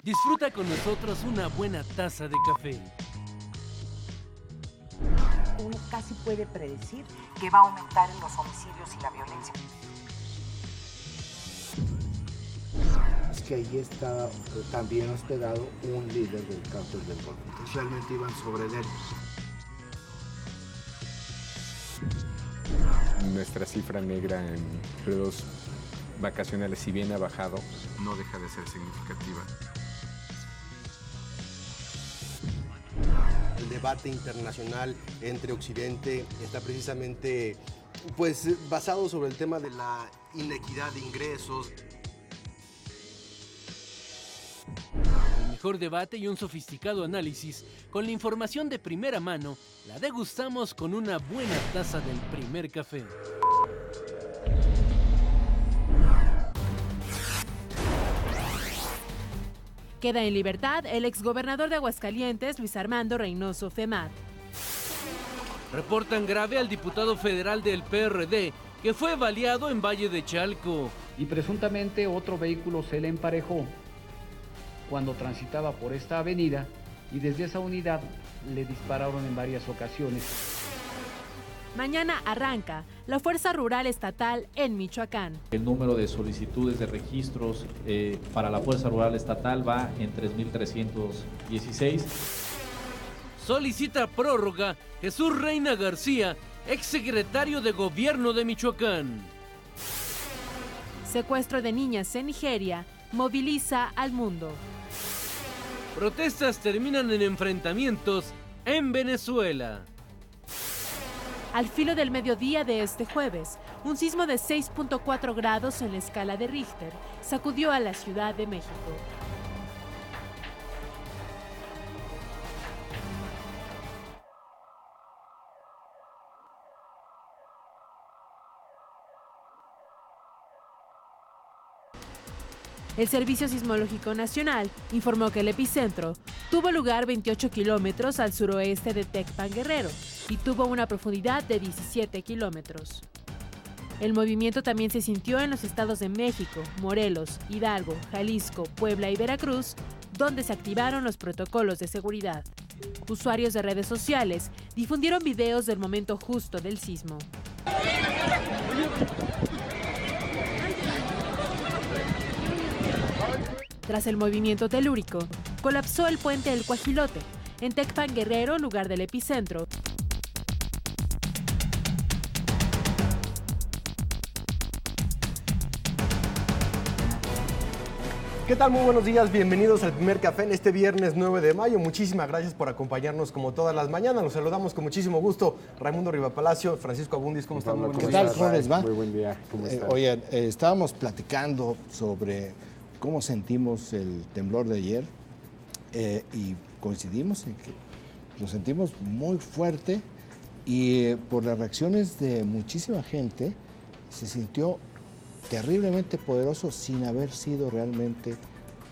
Disfruta con nosotros una buena taza de café. Uno casi puede predecir que va a aumentar en los homicidios y la violencia. Es que ahí está también hospedado un líder del cártel del Golfo. Entonces realmente iban sobre él. Nuestra cifra negra en periodos vacacionales, si bien ha bajado, no deja de ser significativa. El debate internacional entre Occidente está precisamente basado sobre el tema de la inequidad de ingresos. El mejor debate y un sofisticado análisis con la información de primera mano la degustamos con una buena taza del primer café. Queda en libertad el exgobernador de Aguascalientes, Luis Armando Reynoso Femat. Reportan grave al diputado federal del PRD que fue baleado en Valle de Chalco. Y presuntamente otro vehículo se le emparejó cuando transitaba por esta avenida y desde esa unidad le dispararon en varias ocasiones. Mañana arranca la Fuerza Rural Estatal en Michoacán. El número de solicitudes de registros para la Fuerza Rural Estatal va en 3.316. Solicita prórroga Jesús Reina García, exsecretario de Gobierno de Michoacán. Secuestro de niñas en Nigeria moviliza al mundo. Protestas terminan en enfrentamientos en Venezuela. Al filo del mediodía de este jueves, un sismo de 6.4 grados en la escala de Richter sacudió a la Ciudad de México. El Servicio Sismológico Nacional informó que el epicentro tuvo lugar 28 kilómetros al suroeste de Tecpan, Guerrero, y tuvo una profundidad de 17 kilómetros. El movimiento también se sintió en los estados de México, Morelos, Hidalgo, Jalisco, Puebla y Veracruz, donde se activaron los protocolos de seguridad. Usuarios de redes sociales difundieron videos del momento justo del sismo. Tras el movimiento telúrico, colapsó el puente del Cuajilote, en Tecpan, Guerrero, lugar del epicentro. ¿Qué tal? Muy buenos días, bienvenidos al primer café en este viernes 9 de mayo. Muchísimas gracias por acompañarnos como todas las mañanas. Nos saludamos con muchísimo gusto. Raimundo Rivapalacio, Francisco Abundis, ¿cómo están? ¿Qué tal? ¿Cómo les va? Muy buen día. ¿Cómo están? Oigan, estábamos platicando sobre cómo sentimos el temblor de ayer y coincidimos en que lo sentimos muy fuerte y por las reacciones de muchísima gente se sintió terriblemente poderoso sin haber sido realmente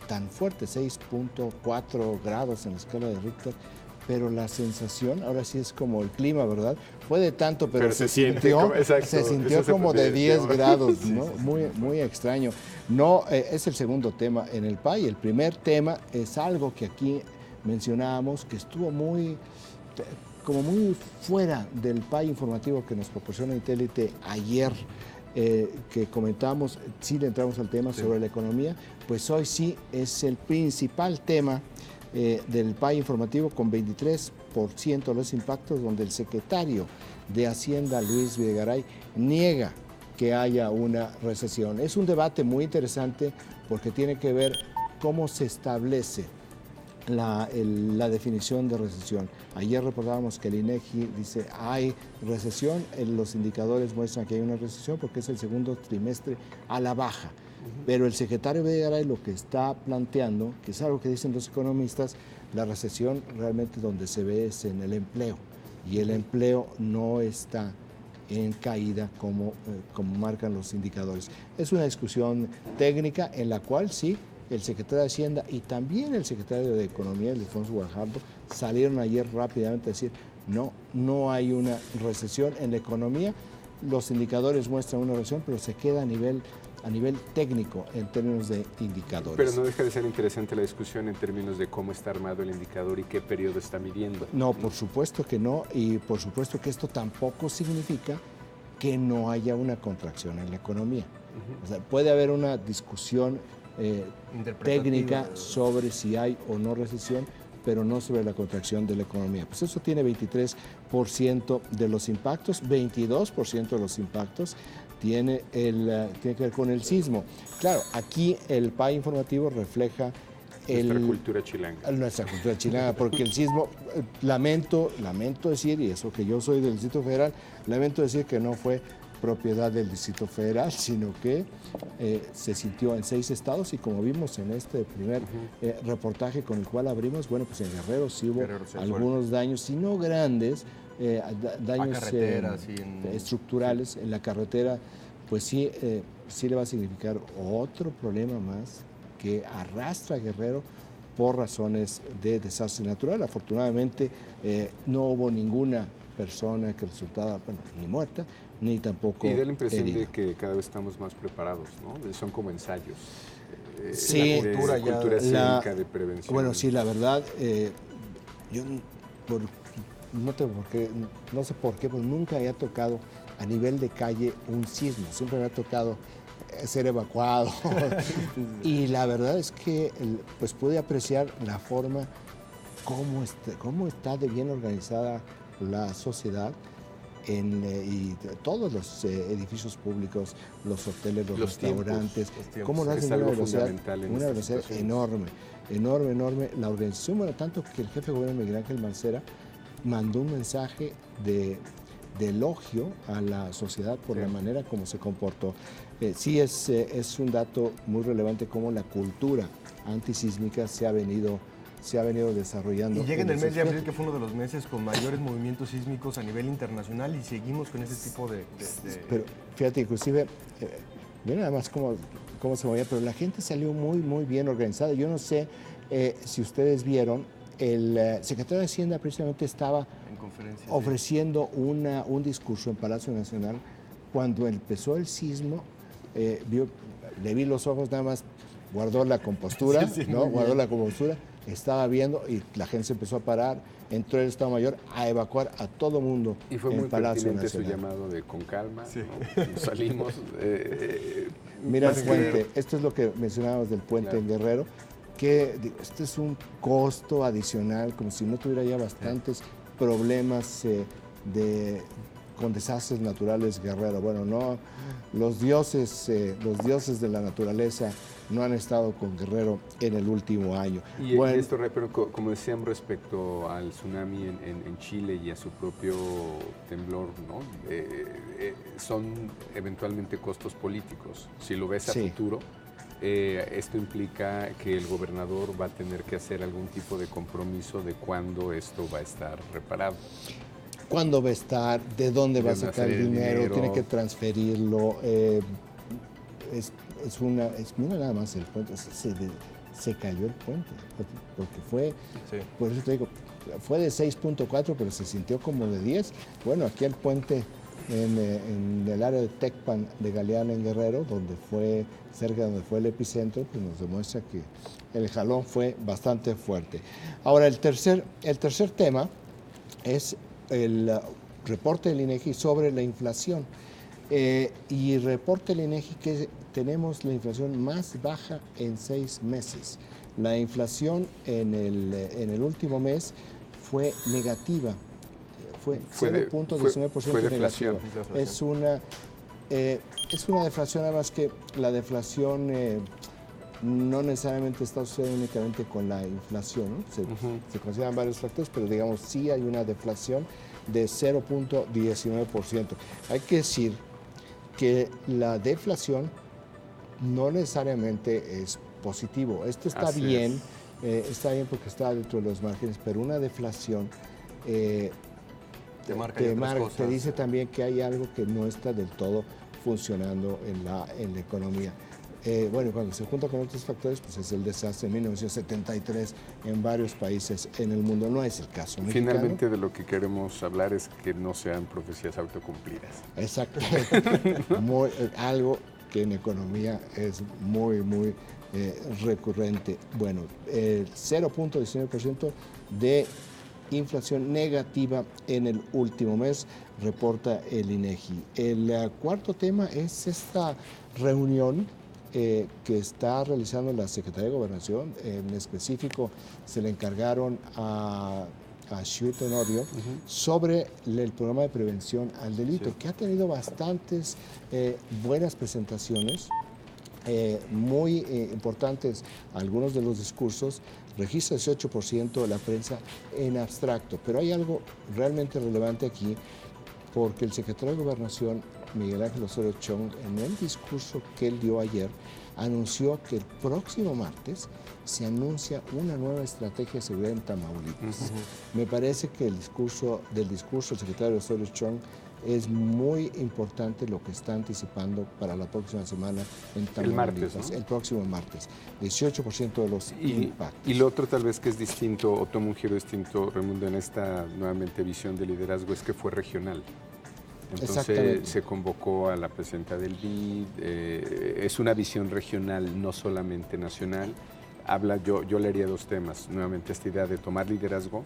tan fuerte, 6.4 grados en la escala de Richter, pero la sensación, ahora sí es como el clima, ¿verdad? Fue de tanto, pero se sintió como de 10 grados, ¿no? Sí. Muy extraño. No, es el segundo tema en el PAI. El primer tema es algo que aquí mencionábamos, que estuvo muy fuera del PAI informativo que nos proporciona Intelite ayer, que comentamos, sí le entramos al tema sobre la economía, pues hoy sí es el principal tema del PAI informativo con 23% de los impactos, donde el secretario de Hacienda, Luis Videgaray, niega que haya una recesión. Es un debate muy interesante porque tiene que ver cómo se establece la definición de recesión. Ayer reportábamos que el INEGI dice hay recesión, los indicadores muestran que hay una recesión porque es el segundo trimestre a la baja. Pero el secretario Videgaray lo que está planteando, que es algo que dicen los economistas, la recesión realmente donde se ve es en el empleo, y el empleo no está en caída como marcan los indicadores. Es una discusión técnica en la cual sí, el secretario de Hacienda y también el secretario de Economía, Ildefonso Guajardo, salieron ayer rápidamente a decir no hay una recesión en la economía, los indicadores muestran una recesión, pero se queda a nivel a nivel técnico en términos de indicadores. Pero no deja de ser interesante la discusión en términos de cómo está armado el indicador y qué periodo está midiendo. No, por supuesto que no, y por supuesto que esto tampoco significa que no haya una contracción en la economía. O sea, puede haber una discusión técnica sobre si hay o no recesión, pero no sobre la contracción de la economía. Pues eso tiene 23% de los impactos, 22% de los impactos tiene que ver con el sismo. Claro, aquí el PAE informativo refleja nuestra cultura chilanga. Nuestra cultura chilanga, porque el sismo, lamento decir, y eso que yo soy del Distrito Federal, lamento decir que no fue propiedad del Distrito Federal, sino que se sintió en 6 estados y como vimos en este primer reportaje con el cual abrimos, bueno, pues en Guerrero sí hubo algunos daños, si no grandes, daños estructurales en la carretera, pues sí le va a significar otro problema más que arrastra a Guerrero por razones de desastre natural. Afortunadamente no hubo ninguna persona que resultara, bueno, ni muerta, ni tampoco y da la impresión herida. de que cada vez estamos más preparados, ¿no? Son como ensayos. Sí, la cultura cívica de prevención. Bueno, sí, la verdad, yo no sé por qué, pero nunca había tocado a nivel de calle un sismo. Siempre me ha tocado ser evacuado. Y la verdad es que pues pude apreciar la forma cómo está de bien organizada la sociedad y todos los edificios públicos, los hoteles, los restaurantes, cómo lo hacen a una velocidad enorme. La organización, bueno, tanto que el jefe de gobierno Miguel Ángel Mancera mandó un mensaje de elogio a la sociedad por la manera como se comportó. Sí es un dato muy relevante cómo la cultura antisísmica se ha venido desarrollando. Y llega en el mes de abril, que fue uno de los meses con mayores movimientos sísmicos a nivel internacional, y seguimos con ese tipo de... Pero fíjate, inclusive, mira nada más cómo se movía, pero la gente salió muy, muy bien organizada. Yo no sé si ustedes vieron, el secretario de Hacienda precisamente estaba ofreciendo un discurso en Palacio Nacional cuando empezó el sismo. Le vi los ojos, nada más guardó la compostura, guardó la compostura, estaba viendo y la gente se empezó a parar, entró el Estado Mayor a evacuar a todo mundo. Y fue muy pertinente su llamado de con calma, ¿no? Salimos. Mira el puente, esto es lo que mencionábamos del puente en Guerrero, que este es un costo adicional, como si no tuviera ya bastantes problemas con desastres naturales Guerrero. Bueno, no, los dioses de la naturaleza no han estado con Guerrero en el último año. Y esto, pero como decíamos respecto al tsunami en Chile y a su propio temblor, ¿no? Son eventualmente costos políticos. Si lo ves a futuro, esto implica que el gobernador va a tener que hacer algún tipo de compromiso de cuándo esto va a estar reparado. ¿Cuándo va a estar? ¿De dónde va a sacar el dinero? Tiene que transferirlo. Mira nada más el puente, se cayó el puente, porque fue, por eso te digo, fue de 6.4, pero se sintió como de 10. Bueno, aquí el puente en el área de Tecpan de Galeana en Guerrero, cerca de donde fue el epicentro, pues nos demuestra que el jalón fue bastante fuerte. Ahora, el tercer tema es el reporte del INEGI sobre la inflación. Y reporte el INEGI que tenemos la inflación más baja en 6 meses. La inflación en el último mes fue negativa, fue 0.19% negativa. Es una deflación, además que la deflación no necesariamente está sucediendo únicamente con la inflación, ¿no? Se consideran varios factores, pero digamos sí hay una deflación de 0.19%. Hay que decir que la deflación no necesariamente es positivo. Esto está bien porque está dentro de los márgenes, pero una deflación te dice también que hay algo que no está del todo funcionando en la economía. Bueno, cuando se junta con otros factores, pues es el desastre en 1973 en varios países en el mundo. No es el caso mexicano. Finalmente, de lo que queremos hablar es que no sean profecías autocumplidas. Exacto. Algo que en economía es muy, muy recurrente. Bueno, 0.19% de inflación negativa en el último mes, reporta el INEGI. El cuarto tema es esta reunión que está realizando la Secretaría de Gobernación. En específico, se le encargaron a Xuy Tenorio sobre el programa de prevención al delito, que ha tenido bastantes buenas presentaciones, muy importantes algunos de los discursos. Registra 18% de la prensa en abstracto, pero hay algo realmente relevante aquí, porque el secretario de Gobernación, Miguel Ángel Osorio Chong, en el discurso que él dio ayer, anunció que el próximo martes se anuncia una nueva estrategia de seguridad en Tamaulipas. Me parece que el discurso del secretario Osorio Chong es muy importante lo que está anticipando para la próxima semana en Tamaulipas. El martes, ¿no? El próximo martes. 18% de los impactos. Y lo otro tal vez que es distinto, o toma un giro distinto, Raimundo, en esta nuevamente visión de liderazgo, es que fue regional. Entonces se convocó a la presidenta del BID, es una visión regional, no solamente nacional. Yo le haría dos temas, nuevamente esta idea de tomar liderazgo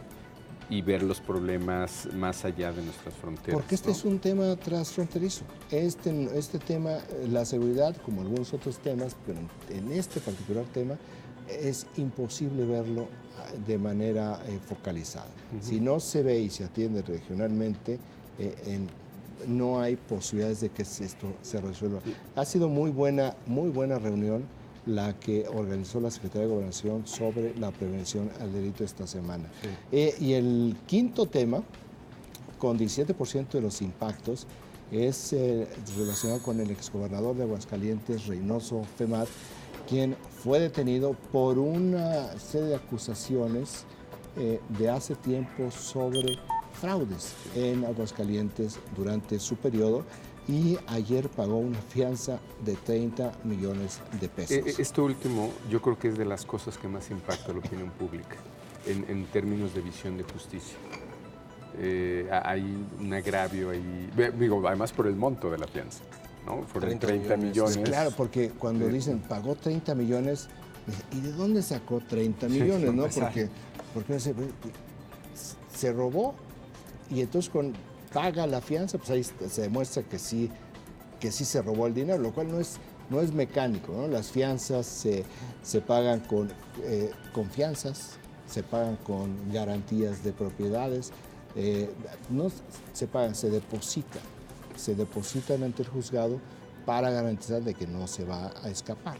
y ver los problemas más allá de nuestras fronteras. Porque este es un tema transfronterizo. Este tema, la seguridad, como algunos otros temas, pero en este particular tema, es imposible verlo de manera focalizada. Si no se ve y se atiende regionalmente, no hay posibilidades de que esto se resuelva. Ha sido muy buena reunión la que organizó la Secretaría de Gobernación sobre la prevención al delito esta semana. Y el quinto tema, con 17% de los impactos, es relacionado con el exgobernador de Aguascalientes, Reynoso Femat, quien fue detenido por una serie de acusaciones de hace tiempo sobre fraudes en Aguascalientes durante su periodo, y ayer pagó una fianza de 30 millones de pesos. Esto último yo creo que es de las cosas que más impacta a la opinión pública en términos de visión de justicia. Hay un agravio ahí, digo, además por el monto de la fianza, ¿no? Fueron 30 millones. Pues claro, porque cuando dicen pagó 30 millones, ¿y de dónde sacó 30 millones? ¿No? Porque se robó, y entonces paga la fianza, pues ahí se demuestra que sí se robó el dinero, lo cual no es mecánico, ¿no? Las fianzas se pagan con fianzas, se pagan con garantías de propiedades, no se pagan, se depositan ante el juzgado para garantizar de que no se va a escapar.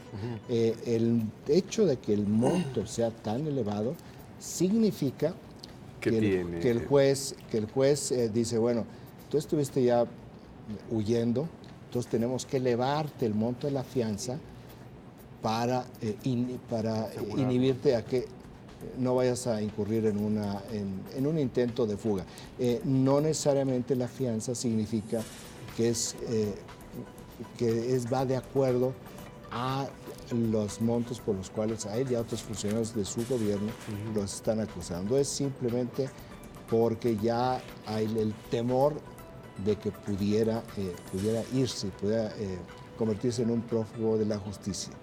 El hecho de que el monto sea tan elevado significa que el juez dice, bueno, tú estuviste ya huyendo, entonces tenemos que elevarte el monto de la fianza para inhibirte a que no vayas a incurrir en un intento de fuga. No necesariamente la fianza significa que va de acuerdo a los montos por los cuales a él y a otros funcionarios de su gobierno los están acusando. Es simplemente porque ya hay el temor de que pudiera irse, pudiera convertirse en un prófugo de la justicia.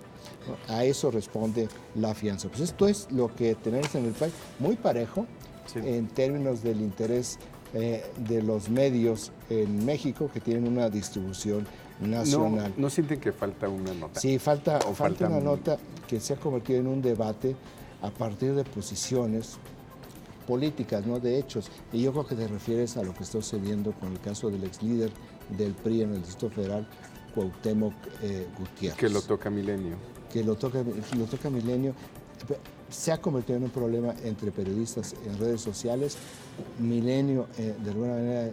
A eso responde la fianza. Pues esto es lo que tenemos en el país, muy parejo en términos del interés de los medios en México, que tienen una distribución nacional. ¿No sienten que falta una nota? Sí, falta una nota que se ha convertido en un debate a partir de posiciones políticas, no de hechos. Y yo creo que te refieres a lo que está sucediendo con el caso del ex líder del PRI en el Distrito Federal, Cuauhtémoc Gutiérrez. Que lo toca Milenio. Que lo toca Milenio. Se ha convertido en un problema entre periodistas en redes sociales. Milenio, de alguna manera,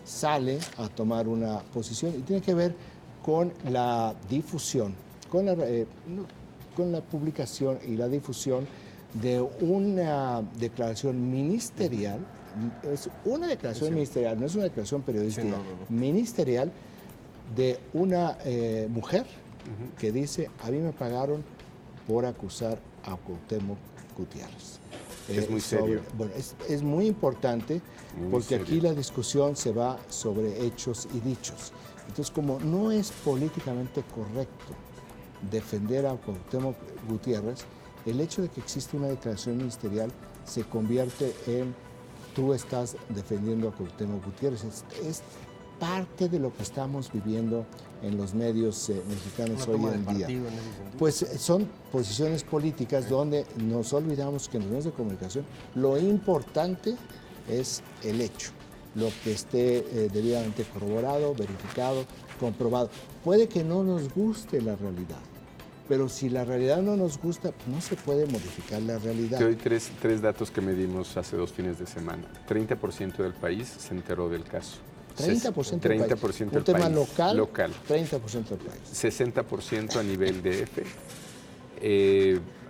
sale a tomar una posición, y tiene que ver con la difusión, con la publicación y la difusión de una declaración ministerial. Es una declaración ministerial, no es una declaración periodística, ministerial, de una mujer que dice: a mí me pagaron por acusar a Cuauhtémoc Gutiérrez. Es muy serio. Bueno, es muy importante, porque aquí la discusión se va sobre hechos y dichos. Entonces, como no es políticamente correcto defender a Cuauhtémoc Gutiérrez, el hecho de que existe una declaración ministerial se convierte en tú estás defendiendo a Cuauhtémoc Gutiérrez. Es parte de lo que estamos viviendo en los medios mexicanos hoy en día. Pues son posiciones políticas donde nos olvidamos que en los medios de comunicación lo importante es el hecho, lo que esté debidamente corroborado, verificado, comprobado. Puede que no nos guste la realidad, pero si la realidad no nos gusta, no se puede modificar la realidad. Te doy tres datos que medimos hace 2 fines de semana. 30% del país se enteró del caso. 30% del país. 30% Un tema país. local. 30% del país. 60% a nivel DF.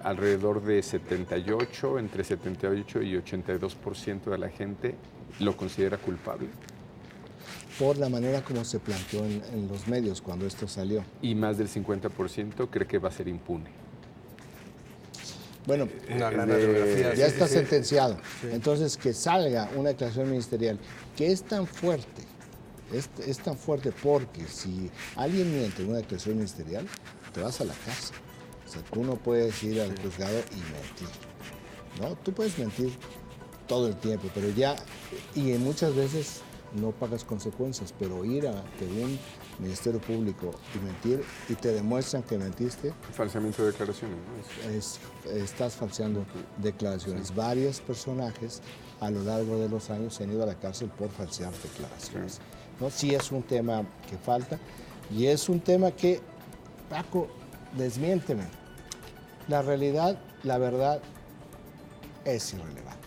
Alrededor de 78, entre 78 y 82% de la gente lo considera culpable. Por la manera como se planteó en los medios cuando esto salió. Y más del 50% cree que va a ser impune. Bueno, una gran radiografía. Ya está sentenciado. Sí. Entonces, que salga una declaración ministerial que es tan fuerte, es tan fuerte porque si alguien miente en una declaración ministerial, te vas a la cárcel. O sea, tú no puedes ir al juzgado y mentir, ¿no? Tú puedes mentir todo el tiempo, pero ya, y muchas veces no pagas consecuencias, pero ir a un Ministerio Público y mentir y te demuestran que mentiste. Falseamiento de declaraciones, ¿no? Estás falseando declaraciones. Sí. Varios personajes a lo largo de los años se han ido a la cárcel por falsear declaraciones. Sí. ¿No? Sí es un tema que falta y es un tema que, Paco, desmiénteme. La realidad, la verdad es irrelevante.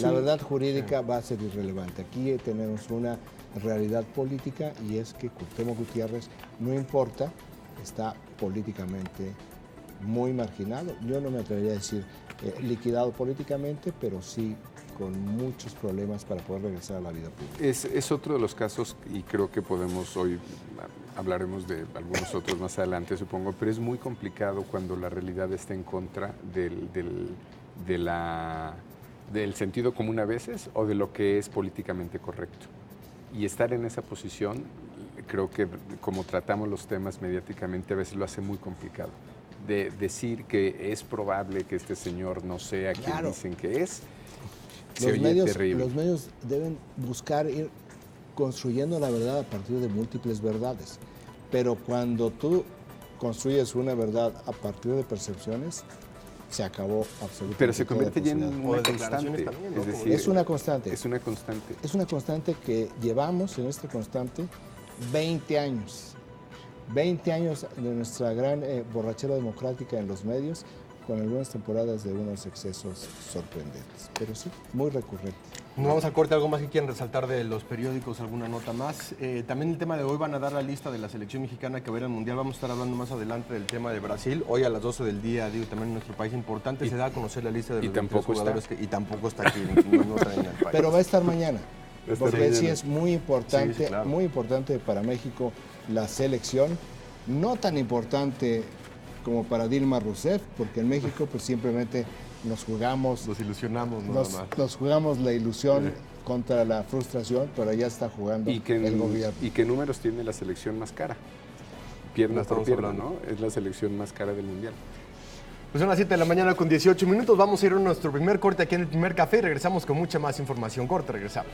La verdad jurídica va a ser irrelevante. Aquí tenemos una realidad política y es que Cuauhtémoc Gutiérrez, no importa, está políticamente muy marginado. Yo no me atrevería a decir liquidado políticamente, pero sí con muchos problemas para poder regresar a la vida pública. Es otro de los casos y creo que podemos hoy, hablaremos de algunos otros más adelante supongo, pero es muy complicado cuando la realidad está en contra del sentido común a veces o de lo que es políticamente correcto. Y estar en esa posición, creo que como tratamos los temas mediáticamente, a veces lo hace muy complicado. De decir que es probable que este señor no sea quien dicen que es, se oye terrible. Los medios deben buscar ir construyendo la verdad a partir de múltiples verdades. Pero cuando tú construyes una verdad a partir de percepciones, se acabó absolutamente. Pero se convierte ya en una constante. También, ¿no? Es decir, es una constante. Es una constante. Es una constante que llevamos en esta constante 20 años. 20 años de nuestra gran borrachera democrática en los medios, con algunas temporadas de unos excesos sorprendentes. Pero sí, muy recurrente. Nos vamos al corte. ¿Algo más que quieran resaltar de los periódicos? ¿Alguna nota más? También el tema de hoy van a dar la lista de la selección mexicana que va a ir al Mundial. Vamos a estar hablando más adelante del tema de Brasil. Hoy a las 12 del día, digo, también en nuestro país importante se da a conocer la lista de los 23 jugadores y tampoco está aquí no está en el país. Pero va a estar mañana, porque sí es muy importante, sí, claro. Muy importante para México la selección. No tan importante como para Dilma Rousseff, porque en México pues simplemente nos jugamos... Nos ilusionamos nos jugamos la ilusión contra la frustración, pero ya está jugando el gobierno. ¿Y qué números tiene la selección más cara? Pierna por pierna, ¿no? Es la selección más cara del Mundial. Pues son las 7 de la mañana con 18 minutos. Vamos a ir a nuestro primer corte aquí en el Primer Café y regresamos con mucha más información. Corte, regresamos.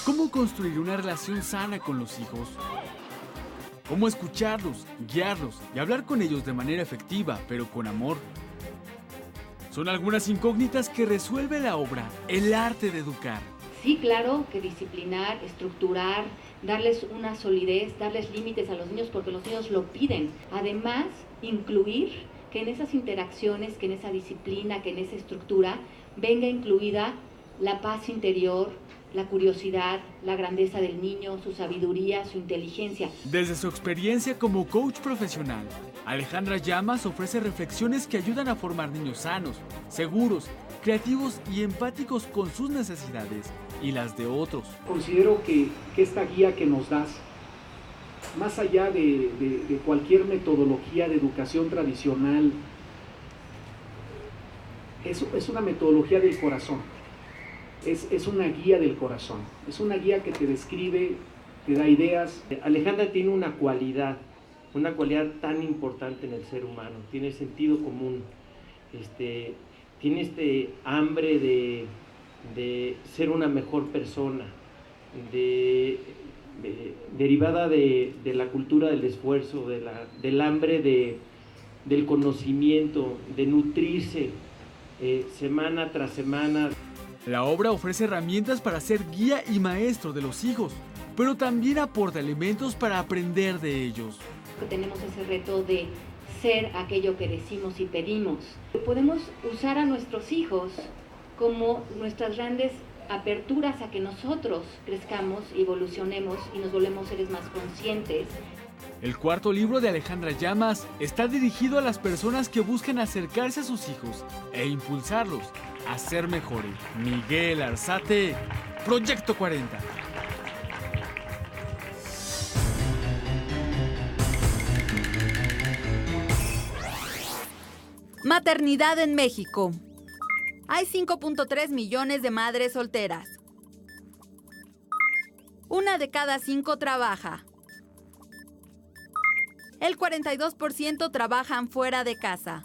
¿Cómo construir una relación sana con los hijos? ¿Cómo escucharlos, guiarlos y hablar con ellos de manera efectiva, pero con amor? Son algunas incógnitas que resuelve la obra El arte de educar. Sí, claro, que disciplinar, estructurar, darles una solidez, darles límites a los niños porque los niños lo piden. Además, incluir que en esas interacciones, que en esa disciplina, que en esa estructura, venga incluida la paz interior, la curiosidad, la grandeza del niño, su sabiduría, su inteligencia. Desde su experiencia como coach profesional, Alejandra Llamas ofrece reflexiones que ayudan a formar niños sanos, seguros, creativos y empáticos con sus necesidades y las de otros. Considero que esta guía que nos das, más allá de cualquier metodología de educación tradicional es una metodología del corazón, es una guía del corazón, es una guía que te describe, te da ideas. Alejandra tiene una cualidad tan importante en el ser humano, tiene sentido común, tiene hambre de ser una mejor persona, derivada de la cultura del esfuerzo, del hambre del conocimiento, de nutrirse semana tras semana. La obra ofrece herramientas para ser guía y maestro de los hijos, pero también aporta elementos para aprender de ellos. Tenemos ese reto de ser aquello que decimos y pedimos. Podemos usar a nuestros hijos como nuestras grandes aperturas a que nosotros crezcamos, evolucionemos y nos volvemos seres más conscientes. El cuarto libro de Alejandra Llamas está dirigido a las personas que buscan acercarse a sus hijos e impulsarlos a ser mejores. Miguel Arzate, Proyecto 40. Maternidad en México. Hay 5.3 millones de madres solteras. 1 de cada 5 trabaja. El 42% trabajan fuera de casa.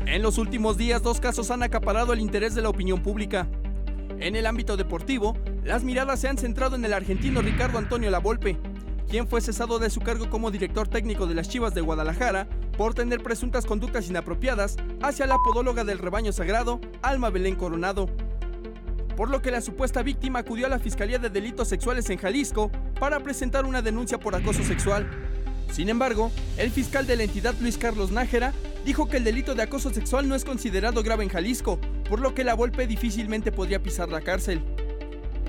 En los últimos días, 2 casos han acaparado el interés de la opinión pública. En el ámbito deportivo, las miradas se han centrado en el argentino Ricardo Antonio Lavolpe, quien fue cesado de su cargo como director técnico de las Chivas de Guadalajara por tener presuntas conductas inapropiadas hacia la podóloga del rebaño sagrado, Alma Belén Coronado. Por lo que la supuesta víctima acudió a la Fiscalía de Delitos Sexuales en Jalisco para presentar una denuncia por acoso sexual. Sin embargo, el fiscal de la entidad, Luis Carlos Nájera, dijo que el delito de acoso sexual no es considerado grave en Jalisco, por lo que Lavolpe difícilmente podría pisar la cárcel.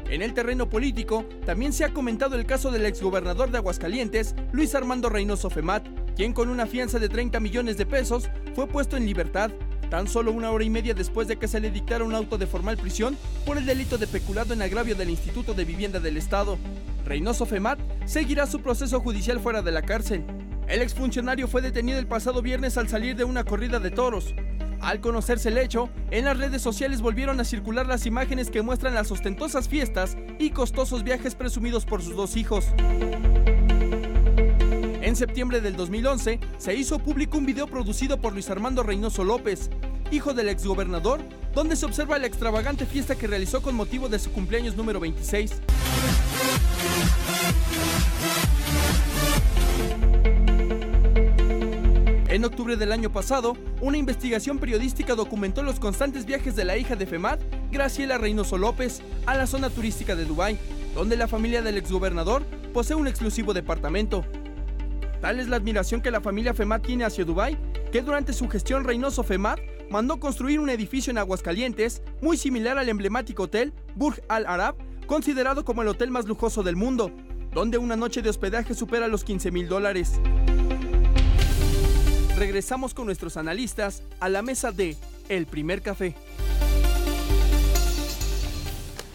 En el terreno político, también se ha comentado el caso del exgobernador de Aguascalientes, Luis Armando Reynoso Femat, quien con una fianza de 30 millones de pesos fue puesto en libertad, tan solo 1 hora y media después de que se le dictara un auto de formal prisión por el delito de peculado en agravio del Instituto de Vivienda del Estado. Reynoso Femat seguirá su proceso judicial fuera de la cárcel. El exfuncionario fue detenido el pasado viernes al salir de una corrida de toros. Al conocerse el hecho, en las redes sociales volvieron a circular las imágenes que muestran las ostentosas fiestas y costosos viajes presumidos por sus 2 hijos. En septiembre del 2011, se hizo público un video producido por Luis Armando Reynoso López, hijo del exgobernador, donde se observa la extravagante fiesta que realizó con motivo de su cumpleaños número 26. En octubre del año pasado, una investigación periodística documentó los constantes viajes de la hija de Femat, Graciela Reynoso López, a la zona turística de Dubái, donde la familia del exgobernador posee un exclusivo departamento. Tal es la admiración que la familia Femat tiene hacia Dubái, que durante su gestión Reynoso Femat mandó construir un edificio en Aguascalientes muy similar al emblemático hotel Burj Al Arab, considerado como el hotel más lujoso del mundo, donde una noche de hospedaje supera los $15,000. Regresamos con nuestros analistas a la mesa de El Primer Café.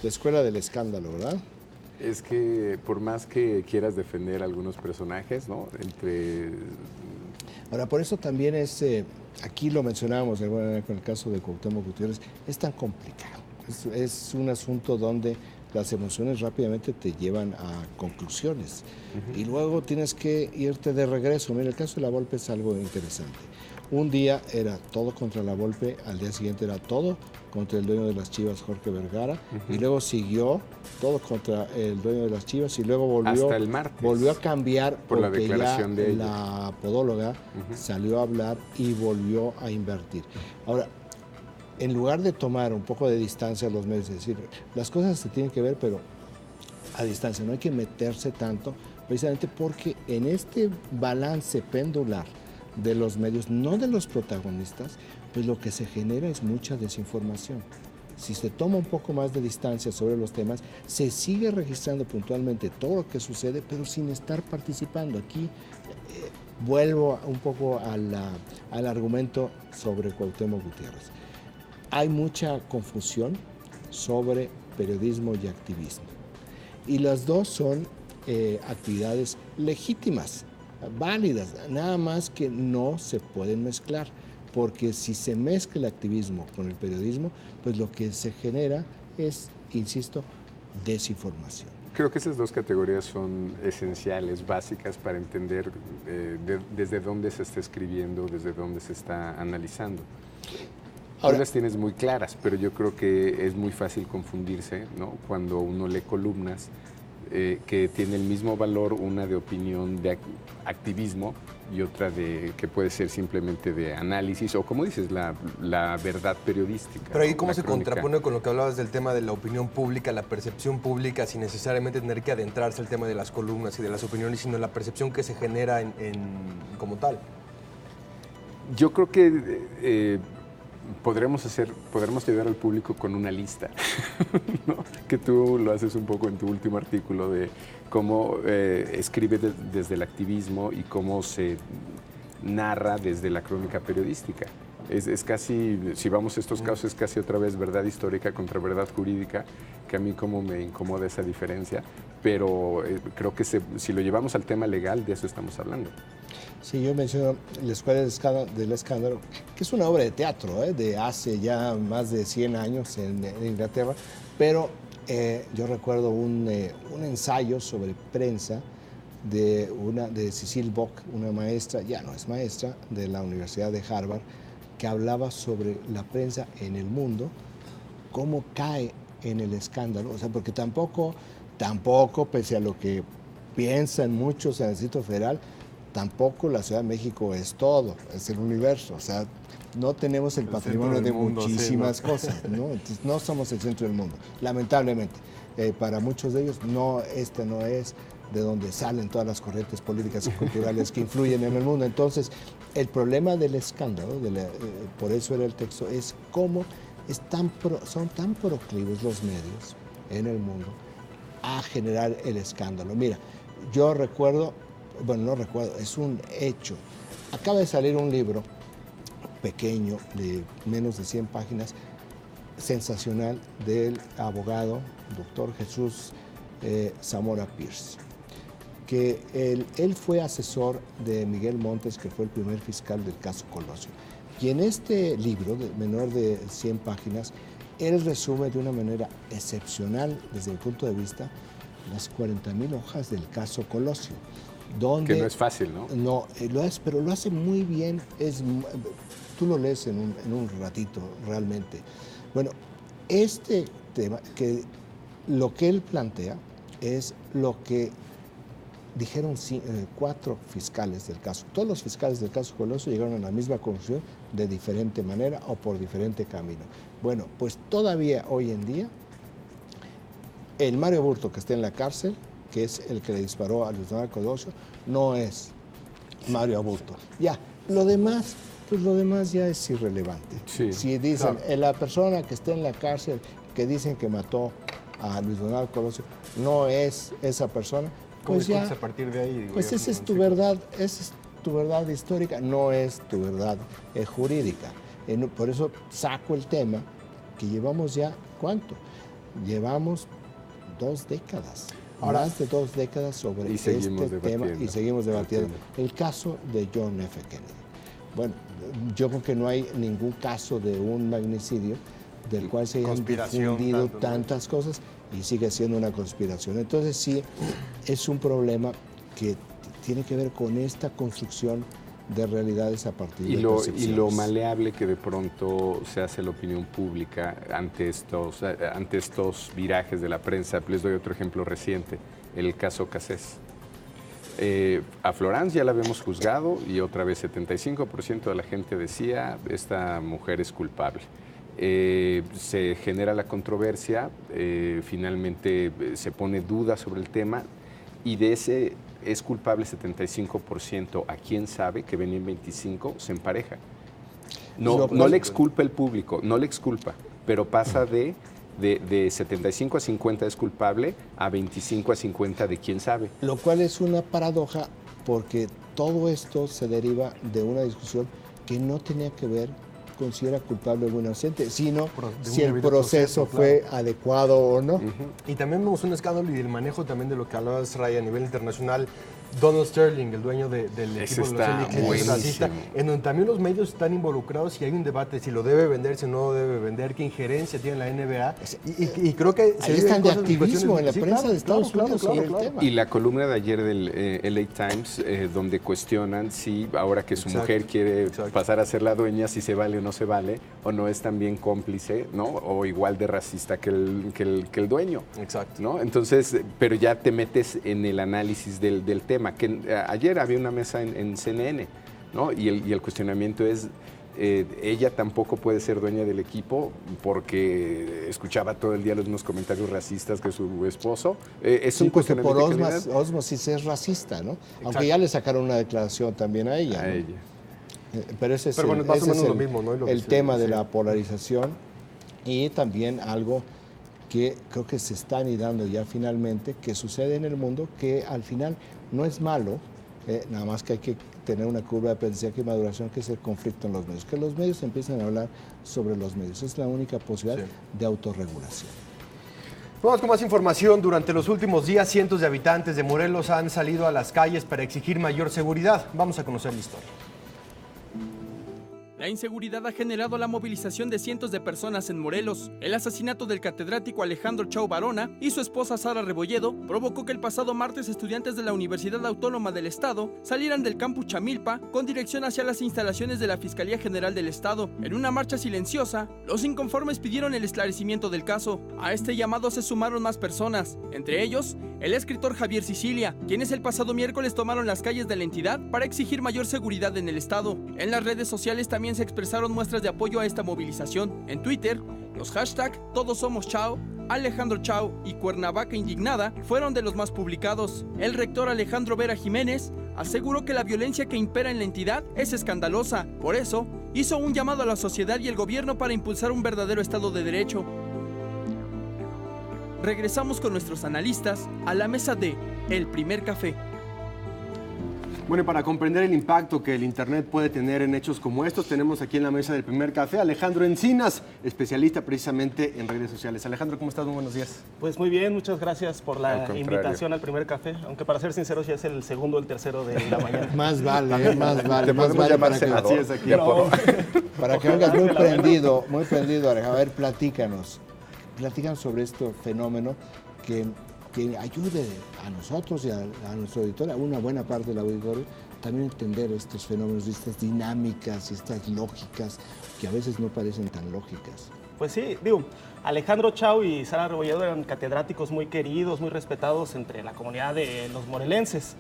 La escuela del escándalo, ¿verdad? Es que por más que quieras defender a algunos personajes, ¿no? Ahora, por eso también es, aquí lo mencionábamos de alguna manera con el caso de Cuauhtémoc Gutiérrez, es tan complicado. Es un asunto donde las emociones rápidamente te llevan a conclusiones. Y luego tienes que irte de regreso. Mira, el caso de Lavolpe es algo interesante. Un día era todo contra Lavolpe, al día siguiente era todo contra el dueño de las Chivas, Jorge Vergara, y luego siguió todo contra el dueño de las Chivas, y luego volvió, hasta el martes, volvió a cambiar por la declaración de ella. La podóloga salió a hablar y volvió a invertir. Ahora, en lugar de tomar un poco de distancia a los medios, es decir, las cosas se tienen que ver, pero a distancia, no hay que meterse tanto, precisamente porque en este balance pendular de los medios, no de los protagonistas, pues lo que se genera es mucha desinformación. Si se toma un poco más de distancia sobre los temas, se sigue registrando puntualmente todo lo que sucede, pero sin estar participando. Aquí vuelvo un poco al argumento sobre Cuauhtémoc Gutiérrez. Hay mucha confusión sobre periodismo y activismo. Y las dos son actividades legítimas, válidas, nada más que no se pueden mezclar, porque si se mezcla el activismo con el periodismo, pues lo que se genera es, insisto, desinformación. Creo que esas dos categorías son esenciales, básicas para entender desde dónde se está escribiendo, desde dónde se está analizando. Ahora, tú las tienes muy claras, pero yo creo que es muy fácil confundirse, ¿no? Cuando uno lee columnas que tiene el mismo valor, una de opinión, de activismo, y otra que puede ser simplemente de análisis, o como dices, la verdad periodística. Pero ahí, ¿no? ¿cómo se crónica. contrapone con lo que hablabas del tema de la opinión pública, la percepción pública, sin necesariamente tener que adentrarse al tema de las columnas y de las opiniones, sino la percepción que se genera como tal? Yo creo que podremos ayudar al público con una lista, ¿no? Que tú lo haces un poco en tu último artículo de cómo escribe desde el activismo y cómo se narra desde la crónica periodística. Es casi, si vamos a estos casos, es casi otra vez verdad histórica contra verdad jurídica, que a mí como me incomoda esa diferencia, pero creo que si lo llevamos al tema legal, de eso estamos hablando. Sí, yo menciono La Escuela del Escándalo, que es una obra de teatro de hace ya más de 100 años en Inglaterra, pero yo recuerdo un ensayo sobre prensa de Cecile Bock, una maestra, ya no es maestra, de la Universidad de Harvard, que hablaba sobre la prensa en el mundo, cómo cae en el escándalo, o sea, porque tampoco, pese a lo que piensan muchos en el Distrito Federal, tampoco la Ciudad de México es todo, es el universo, o sea, no tenemos el patrimonio de muchísimas cosas, ¿no? Entonces, no somos el centro del mundo, lamentablemente. Para muchos de ellos, este no es de donde salen todas las corrientes políticas y culturales que influyen en el mundo. Entonces, el problema del escándalo, por eso era el texto, es cómo son tan proclives los medios en el mundo a generar el escándalo. Mira, yo recuerdo, bueno, no recuerdo, es un hecho. Acaba de salir un libro pequeño de menos de 100 páginas, sensacional, del abogado doctor Jesús Zamora Pierce, que él fue asesor de Miguel Montes, que fue el primer fiscal del caso Colosio. Y en este libro, de menor de 100 páginas, él resume de una manera excepcional, desde mi punto de vista, las 40,000 hojas del caso Colosio. Donde, que no es fácil, ¿no? No, pero lo hace muy bien. Tú lo lees en un ratito, realmente. Bueno, este tema, que lo que él plantea es lo que dijeron 4 fiscales del caso. Todos los fiscales del caso Colosio llegaron a la misma conclusión de diferente manera o por diferente camino. Bueno, pues todavía hoy en día, el Mario Aburto, que está en la cárcel, que es el que le disparó a Luis Donaldo Colosio, no es Mario Aburto. Ya, lo demás, pues lo demás ya es irrelevante. Sí, si dicen, claro, la persona que está en la cárcel, que dicen que mató a Luis Donaldo Colosio, no es esa persona, pues ya, a partir de ahí, pues esa es tu verdad, histórica, no es tu verdad jurídica. Por eso saco el tema que llevamos ya, ¿cuánto? Llevamos 2 décadas. Más de 2 décadas sobre este tema y seguimos debatiendo. El caso de John F. Kennedy. Bueno, yo creo que no hay ningún caso de un magnicidio del cual se hayan difundido tantas cosas y sigue siendo una conspiración. Entonces sí, es un problema que tiene que ver con esta construcción de realidades a partir de percepciones. Y lo maleable que de pronto se hace la opinión pública ante estos virajes de la prensa. Les doy otro ejemplo reciente, el caso Cassés. A Florence ya la habíamos juzgado y otra vez 75% de la gente decía, esta mujer es culpable. Se genera la controversia, finalmente se pone duda sobre el tema y de ese es culpable 75%, a quién sabe, que venía en 25, se empareja. No le exculpa el público, no le exculpa, pero pasa de 75 a 50 es culpable, a 25 a 50 de quién sabe. Lo cual es una paradoja, porque todo esto se deriva de una discusión que no tenía que ver considera culpable o inocente, sino si el proceso fue adecuado o no. Y también vemos un escándalo y el manejo también de lo que hablabas, Ray, a nivel internacional. Donald Sterling, el dueño del equipo de los LA Clippers racista, en donde también los medios están involucrados y hay un debate si lo debe vender, si no lo debe vender, qué injerencia tiene la NBA. Y creo que ahí están de activismo en la prensa de Estados Unidos sobre el tema. Y la columna de ayer del LA Times, donde cuestionan si ahora que su mujer quiere pasar a ser la dueña, si se vale o no se vale, o no es también cómplice, ¿no? O igual de racista que el dueño. Exacto. ¿No? Entonces, pero ya te metes en el análisis del tema. Que ayer había una mesa en CNN, ¿no? Y el cuestionamiento es, ella tampoco puede ser dueña del equipo porque escuchaba todo el día los mismos comentarios racistas que su esposo. Es un cuestionamiento por ósmosis es racista, ¿no? Exacto. Aunque ya le sacaron una declaración también a ella. Pero ese es el tema de la polarización y también algo que creo que se está anidando ya finalmente, que sucede en el mundo, que al final no es malo, nada más que hay que tener una curva de aprendizaje y maduración, que es el conflicto en los medios, que los medios empiecen a hablar sobre los medios. Es la única posibilidad de autorregulación. Vamos con más información. Durante los últimos días, cientos de habitantes de Morelos han salido a las calles para exigir mayor seguridad. Vamos a conocer la historia. La inseguridad ha generado la movilización de cientos de personas en Morelos. El asesinato del catedrático Alejandro Chau Barona y su esposa Sara Rebolledo provocó que el pasado martes estudiantes de la Universidad Autónoma del Estado salieran del campus Chamilpa con dirección hacia las instalaciones de la Fiscalía General del Estado. En una marcha silenciosa, los inconformes pidieron el esclarecimiento del caso. A este llamado se sumaron más personas, entre ellos el escritor Javier Sicilia, quienes el pasado miércoles tomaron las calles de la entidad para exigir mayor seguridad en el Estado. En las redes sociales también se expresaron muestras de apoyo a esta movilización. En Twitter, los hashtags Todos Somos Chao, Alejandro Chau y Cuernavaca Indignada fueron de los más publicados. El rector Alejandro Vera Jiménez aseguró que la violencia que impera en la entidad es escandalosa. Por eso, hizo un llamado a la sociedad y el gobierno para impulsar un verdadero Estado de Derecho. Regresamos con nuestros analistas a la mesa de El Primer Café. Bueno, y para comprender el impacto que el Internet puede tener en hechos como estos, tenemos aquí en la mesa del Primer Café a Alejandro Encinas, especialista precisamente en redes sociales. Alejandro, ¿cómo estás? Muy buenos días. Pues muy bien, muchas gracias por la invitación al Primer Café, aunque para ser sinceros ya es el segundo o el tercero de la mañana. Más vale, más vale. Te podemos llamar senador. Para que vengas muy prendido, Alejandro. A ver, platícanos sobre este fenómeno que ayude a nosotros y a nuestro auditorio, a una buena parte del auditorio, también entender estos fenómenos, estas dinámicas y estas lógicas que a veces no parecen tan lógicas. Pues sí, digo, Alejandro Chau y Sara Rebolledo eran catedráticos muy queridos, muy respetados entre la comunidad de los morelenses.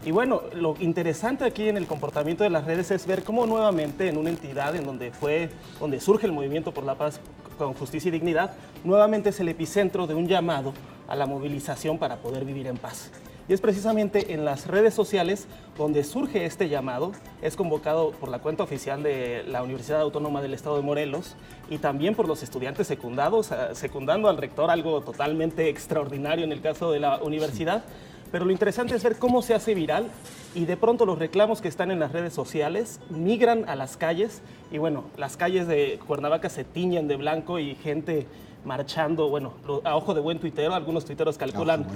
Y bueno, lo interesante aquí en el comportamiento de las redes es ver cómo nuevamente en una entidad en donde surge el movimiento por la paz con justicia y dignidad, nuevamente es el epicentro de un llamado a la movilización para poder vivir en paz. Y es precisamente en las redes sociales donde surge este llamado, es convocado por la cuenta oficial de la Universidad Autónoma del Estado de Morelos y también por los estudiantes secundando al rector, algo totalmente extraordinario en el caso de la universidad. Pero lo interesante es ver cómo se hace viral y de pronto los reclamos que están en las redes sociales migran a las calles y bueno, las calles de Cuernavaca se tiñen de blanco y gente marchando, bueno, a ojo de buen tuitero, algunos tuiteros calculan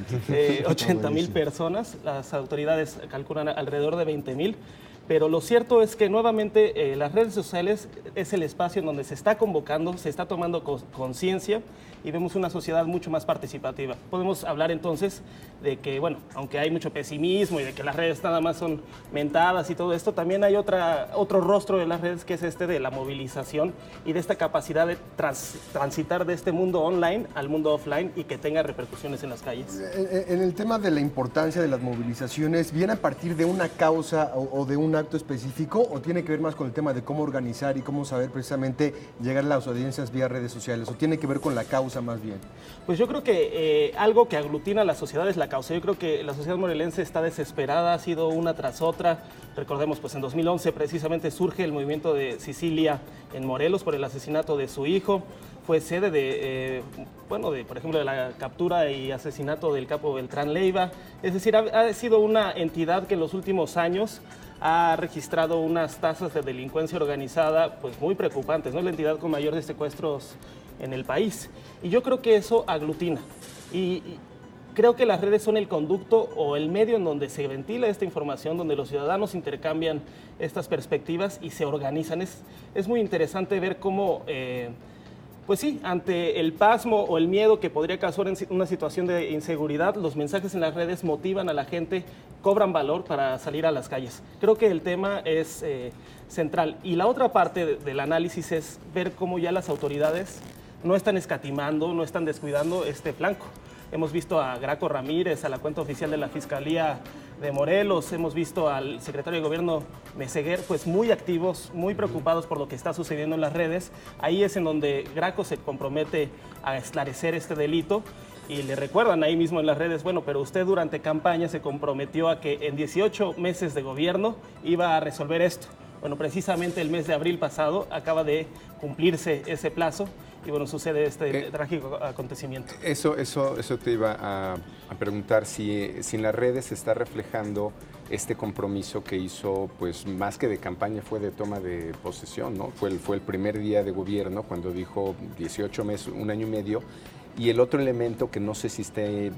80,000 personas, las autoridades calculan alrededor de 20,000, pero lo cierto es que nuevamente las redes sociales es el espacio en donde se está convocando, se está tomando conciencia y vemos una sociedad mucho más participativa. Podemos hablar entonces de que, bueno, aunque hay mucho pesimismo y de que las redes nada más son mentadas y todo esto, también hay otro rostro de las redes que es este de la movilización y de esta capacidad de transitar de este mundo online al mundo offline y que tenga repercusiones en las calles. En el tema de la importancia de las movilizaciones, ¿viene a partir de una causa o de un acto específico o tiene que ver más con el tema de cómo organizar y cómo saber precisamente llegar a las audiencias vía redes sociales o tiene que ver con la causa más bien? Pues yo creo que algo que aglutina a la sociedad es la causa. Yo creo que la sociedad morelense está desesperada, ha sido una tras otra. Recordemos, pues en 2011 precisamente surge el movimiento de Sicilia en Morelos por el asesinato de su hijo. Fue sede por ejemplo, de la captura y asesinato del capo Beltrán Leiva. Es decir, ha sido una entidad que en los últimos años ha registrado unas tasas de delincuencia organizada pues muy preocupantes, ¿no? La entidad con mayor de secuestros en el país. Y yo creo que eso aglutina. Y creo que las redes son el conducto o el medio en donde se ventila esta información, donde los ciudadanos intercambian estas perspectivas y se organizan. Es muy interesante ver cómo, pues sí, ante el pasmo o el miedo que podría causar en una situación de inseguridad, los mensajes en las redes motivan a la gente, cobran valor para salir a las calles. Creo que el tema es central. Y la otra parte del análisis es ver cómo ya las autoridades no están escatimando, no están descuidando este flanco. Hemos visto a Graco Ramírez, a la cuenta oficial de la Fiscalía de Morelos, hemos visto al secretario de Gobierno Meseguer, pues muy activos, muy preocupados por lo que está sucediendo en las redes. Ahí es en donde Graco se compromete a esclarecer este delito y le recuerdan ahí mismo en las redes, bueno, pero usted durante campaña se comprometió a que en 18 meses de gobierno iba a resolver esto. Bueno, precisamente el mes de abril pasado acaba de cumplirse ese plazo. Y bueno, sucede este trágico acontecimiento. Eso te iba a preguntar, si en las redes se está reflejando este compromiso que hizo, pues más que de campaña, fue de toma de posesión, ¿no? Fue el primer día de gobierno cuando dijo 18 meses, 1 año y medio. Y el otro elemento que no sé si esté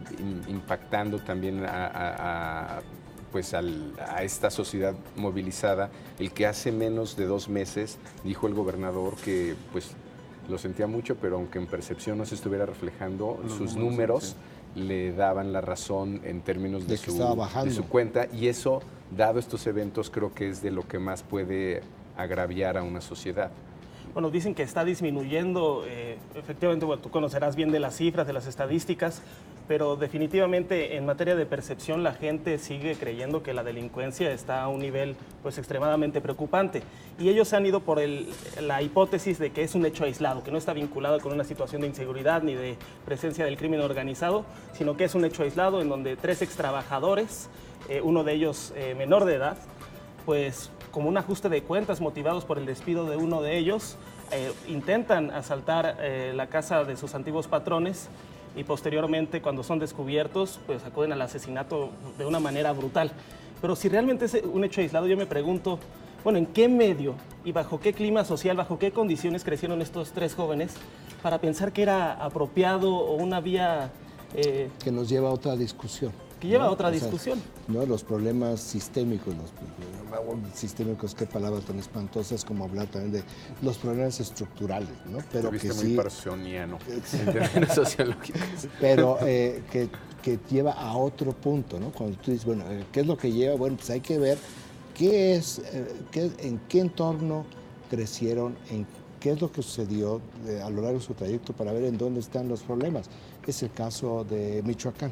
impactando también pues a esta sociedad movilizada, el que hace menos de 2 meses dijo el gobernador que pues lo sentía mucho, pero aunque en percepción no se estuviera reflejando, sus números le daban la razón en términos de su cuenta, y eso, dado estos eventos, creo que es de lo que más puede agraviar a una sociedad. Bueno, dicen que está disminuyendo, efectivamente, bueno, tú conocerás bien de las cifras, de las estadísticas, pero definitivamente en materia de percepción la gente sigue creyendo que la delincuencia está a un nivel pues extremadamente preocupante, y ellos se han ido por la hipótesis de que es un hecho aislado, que no está vinculado con una situación de inseguridad ni de presencia del crimen organizado, sino que es un hecho aislado en donde 3 extrabajadores, uno de ellos menor de edad, pues como un ajuste de cuentas motivados por el despido de uno de ellos, intentan asaltar la casa de sus antiguos patrones y posteriormente, cuando son descubiertos, pues acuden al asesinato de una manera brutal. Pero si realmente es un hecho aislado, yo me pregunto, bueno, ¿en qué medio y bajo qué clima social, bajo qué condiciones crecieron estos 3 jóvenes para pensar que era apropiado o una vía... que nos lleva a otra discusión. Que lleva a otra discusión. ¿No? Los problemas sistémicos, sistémicos, qué palabra tan espantosa, es como hablar también de los problemas estructurales, ¿no? Pero que sí, muy parsoniano, en términos sociológicos. Pero que lleva a otro punto, ¿no? Cuando tú dices, bueno, ¿qué es lo que lleva? Bueno, pues hay que ver en qué entorno crecieron, qué es lo que sucedió a lo largo de su trayecto para ver en dónde están los problemas. Es el caso de Michoacán,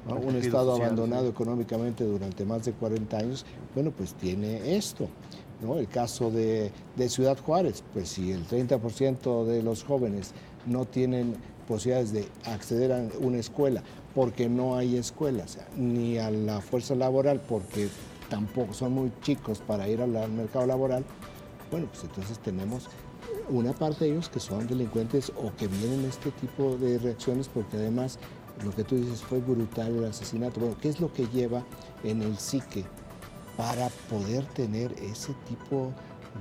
¿no? Un estado abandonado económicamente durante más de 40 años, bueno, pues tiene esto, ¿no? El caso de Ciudad Juárez, pues si el 30% de los jóvenes no tienen posibilidades de acceder a una escuela porque no hay escuelas, ni a la fuerza laboral porque tampoco son muy chicos para ir al mercado laboral, bueno, pues entonces tenemos una parte de ellos que son delincuentes o que vienen este tipo de reacciones porque además lo que tú dices fue brutal el asesinato. Bueno, ¿qué es lo que lleva en el psique para poder tener ese tipo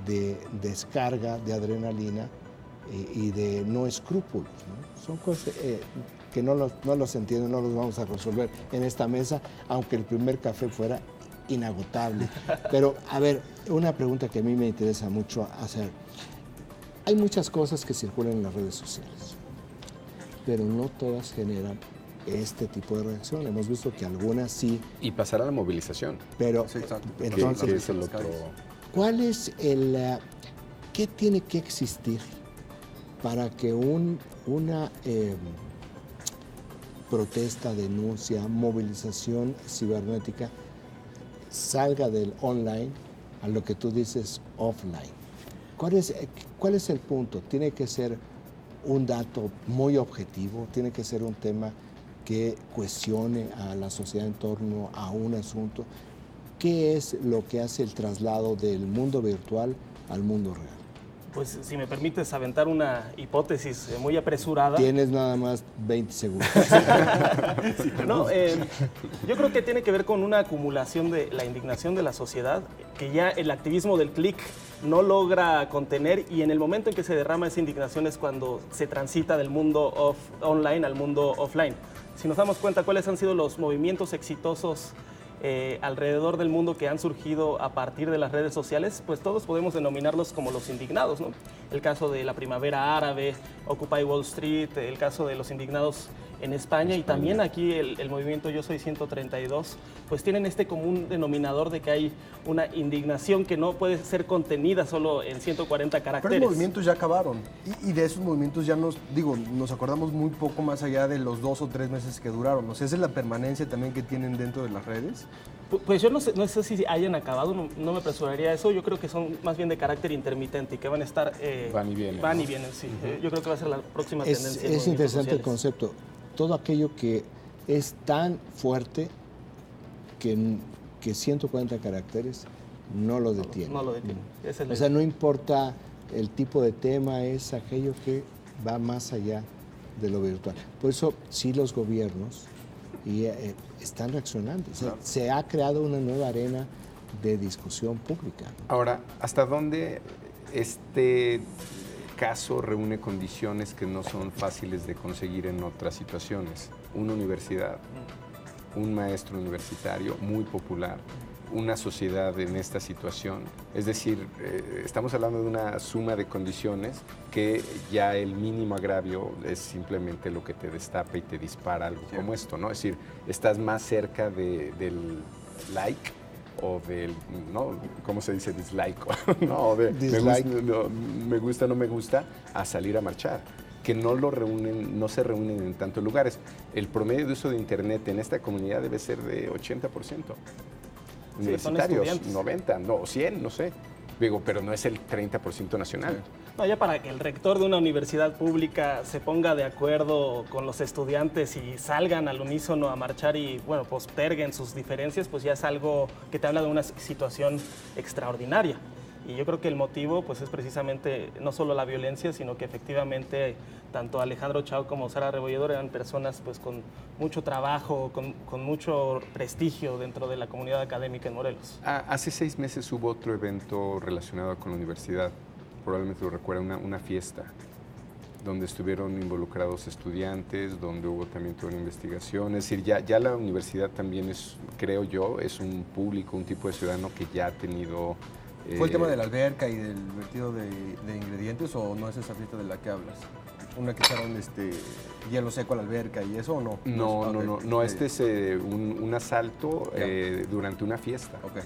de descarga de adrenalina y de no escrúpulos, ¿no? Son cosas que no los entiendo, no los vamos a resolver en esta mesa, aunque el primer café fuera inagotable. Pero, a ver, una pregunta que a mí me interesa mucho hacer. Hay muchas cosas que circulan en las redes sociales, pero no todas generan este tipo de reacción. Hemos visto que algunas sí. Y pasará a la movilización. Pero, sí, entonces, es el otro... ¿Cuál es qué tiene que existir para que una protesta, denuncia, movilización cibernética salga del online a lo que tú dices offline? ¿Cuál es el punto? ¿Tiene que ser un dato muy objetivo? ¿Tiene que ser un tema que cuestione a la sociedad en torno a un asunto? ¿Qué es lo que hace el traslado del mundo virtual al mundo real? Pues si me permites aventar una hipótesis muy apresurada. Tienes nada más 20 segundos. No, yo creo que tiene que ver con una acumulación de la indignación de la sociedad, que ya el activismo del clic no logra contener, y en el momento en que se derrama esa indignación es cuando se transita del mundo online al mundo offline. Si nos damos cuenta cuáles han sido los movimientos exitosos alrededor del mundo que han surgido a partir de las redes sociales, pues todos podemos denominarlos como los indignados, ¿no? El caso de la primavera árabe, Occupy Wall Street, el caso de los indignados en España, y también aquí el movimiento Yo Soy 132, pues tienen este común denominador de que hay una indignación que no puede ser contenida solo en 140 caracteres. Pero los movimientos ya acabaron, y de esos movimientos ya nos acordamos muy poco más allá de los 2 o 3 meses que duraron. O sea, esa es la permanencia también que tienen dentro de las redes. Pues yo no sé si hayan acabado, no me apresuraría a eso. Yo creo que son más bien de carácter intermitente y que van a estar... van y vienen. Van y vienen, sí. Yo creo que va a ser la próxima tendencia. Es interesante el concepto. Todo aquello que es tan fuerte que 140 caracteres no lo detiene. No lo detiene. O sea, no importa el tipo de tema, es aquello que va más allá de lo virtual. Por eso sí los gobiernos están reaccionando. O sea, se ha creado una nueva arena de discusión pública. Ahora, ¿hasta dónde este caso reúne condiciones que no son fáciles de conseguir en otras situaciones? Una universidad, un maestro universitario muy popular, una sociedad en esta situación. Es decir, estamos hablando de una suma de condiciones que ya el mínimo agravio es simplemente lo que te destapa y te dispara algo como esto, ¿no? Es decir, estás más cerca del like o del, ¿no? ¿Cómo se dice? Dislike. No, de dislike. Me gusta, no me gusta, a salir a marchar. Que no se reúnen en tantos lugares. El promedio de uso de Internet en esta comunidad debe ser de 80%. Universitarios, 90, no, 100, no sé. Digo, pero no es el 30% nacional. No, ya para que el rector de una universidad pública se ponga de acuerdo con los estudiantes y salgan al unísono a marchar y, bueno, posterguen sus diferencias, pues ya es algo que te habla de una situación extraordinaria. Y yo creo que el motivo, pues, es precisamente no solo la violencia, sino que efectivamente tanto Alejandro Chau como Sara Rebolledo eran personas, pues, con mucho trabajo, con mucho prestigio dentro de la comunidad académica en Morelos. Hace 6 meses hubo otro evento relacionado con la universidad, probablemente lo recuerdan, una fiesta, donde estuvieron involucrados estudiantes, donde hubo también toda una investigación. Es decir, ya la universidad también es, creo yo, es un público, un tipo de ciudadano que ya ha tenido... ¿Fue el tema de la alberca y del vertido de ingredientes o no es esa fiesta de la que hablas? Una que echaron hielo seco a la alberca y eso, ¿o no? No, este es un asalto durante una fiesta. Okay.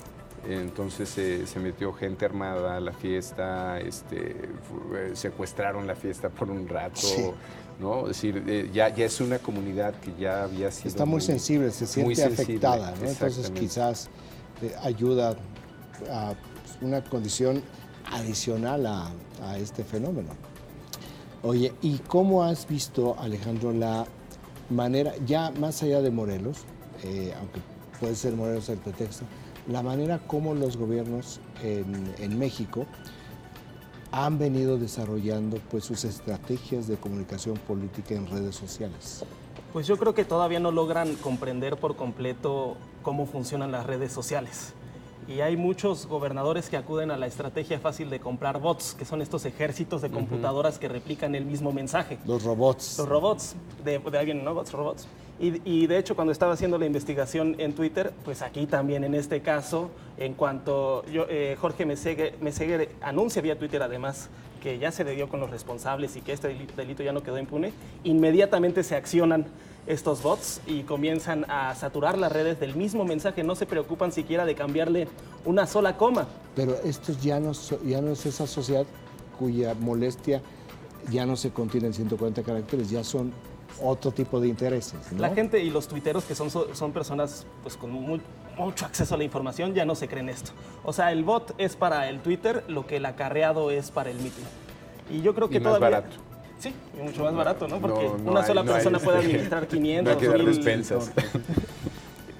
Entonces se metió gente armada a la fiesta, secuestraron la fiesta por un rato, sí. ¿No? Es decir, ya es una comunidad que ya había sido... Está muy sensible, se siente afectada, ¿no? Entonces quizás ayuda a una condición adicional a este fenómeno. Oye, ¿y cómo has visto, Alejandro, la manera, ya más allá de Morelos, aunque puede ser Morelos el pretexto, la manera como los gobiernos en México han venido desarrollando pues sus estrategias de comunicación política en redes sociales? Pues yo creo que todavía no logran comprender por completo cómo funcionan las redes sociales. Y hay muchos gobernadores que acuden a la estrategia fácil de comprar bots, que son estos ejércitos de computadoras que replican el mismo mensaje. Los robots. Los robots, de alguien, ¿no? Bots, robots. Y de hecho, cuando estaba haciendo la investigación en Twitter, pues aquí también en este caso, en cuanto Jorge Meseguer anuncia vía Twitter además que ya se le dio con los responsables y que este delito ya no quedó impune, inmediatamente se accionan estos bots y comienzan a saturar las redes del mismo mensaje, no se preocupan siquiera de cambiarle una sola coma. Pero esto ya no es esa sociedad cuya molestia ya no se contiene en 140 caracteres, ya son otro tipo de intereses, ¿no? La gente y los tuiteros, que son personas pues, con mucho acceso a la información, ya no se creen esto. O sea, el bot es para el Twitter lo que el acarreado es para el meeting. Y yo creo que todavía... más barato. Sí, y mucho más barato, ¿no? Porque una sola persona puede administrar 500, no hay que dar despensas.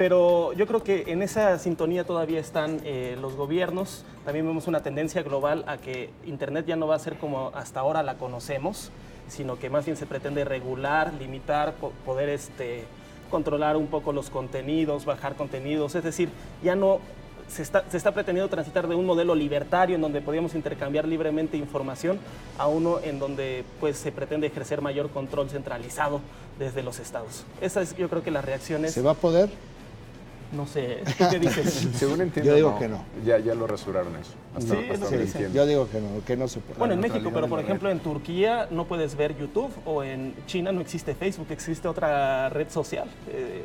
Pero yo creo que en esa sintonía todavía están los gobiernos. También vemos una tendencia global a que Internet ya no va a ser como hasta ahora la conocemos, sino que más bien se pretende regular, limitar, poder controlar un poco los contenidos, bajar contenidos. Es decir, ya no se está pretendiendo transitar de un modelo libertario en donde podíamos intercambiar libremente información a uno en donde pues, se pretende ejercer mayor control centralizado desde los estados. Esa es, yo creo que las reacciones... ¿Se va a poder? No sé, ¿qué dices? Según entiendo, yo digo que no. Ya lo rasuraron eso. Hasta yo digo que no se puede. Bueno, en México, pero por ejemplo en Turquía no puedes ver YouTube, o en China no existe Facebook, existe otra red social.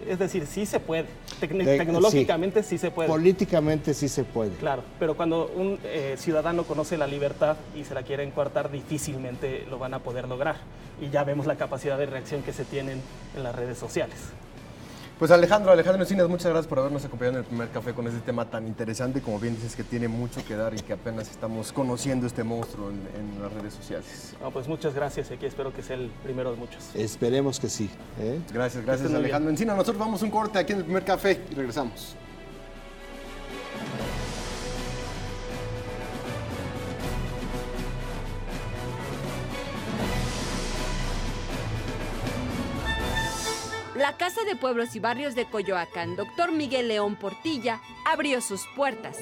Es decir, sí se puede. Tecnológicamente sí se puede. Políticamente sí se puede. Claro, pero cuando un ciudadano conoce la libertad y se la quiere coartar, difícilmente lo van a poder lograr. Y ya vemos la capacidad de reacción que se tienen en las redes sociales. Pues Alejandro Encinas, muchas gracias por habernos acompañado en el primer café con este tema tan interesante. Como bien dices, que tiene mucho que dar y que apenas estamos conociendo este monstruo en las redes sociales. No, pues muchas gracias, aquí espero que sea el primero de muchos. Esperemos que sí. Gracias Alejandro Encinas. Nosotros vamos a un corte aquí en el primer café y regresamos. La Casa de Pueblos y Barrios de Coyoacán, Dr. Miguel León Portilla, abrió sus puertas.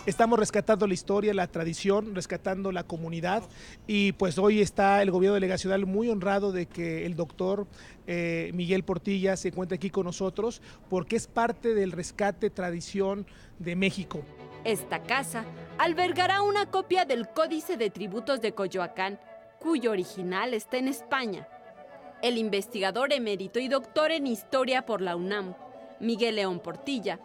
Estamos rescatando la historia, la tradición, rescatando la comunidad, y pues hoy está el gobierno delegacional muy honrado de que el doctor Miguel Portilla se encuentre aquí con nosotros, porque es parte del rescate tradición de México. Esta casa albergará una copia del Códice de Tributos de Coyoacán, cuyo original está en España. El investigador emérito y doctor en Historia por la UNAM, Miguel León Portilla,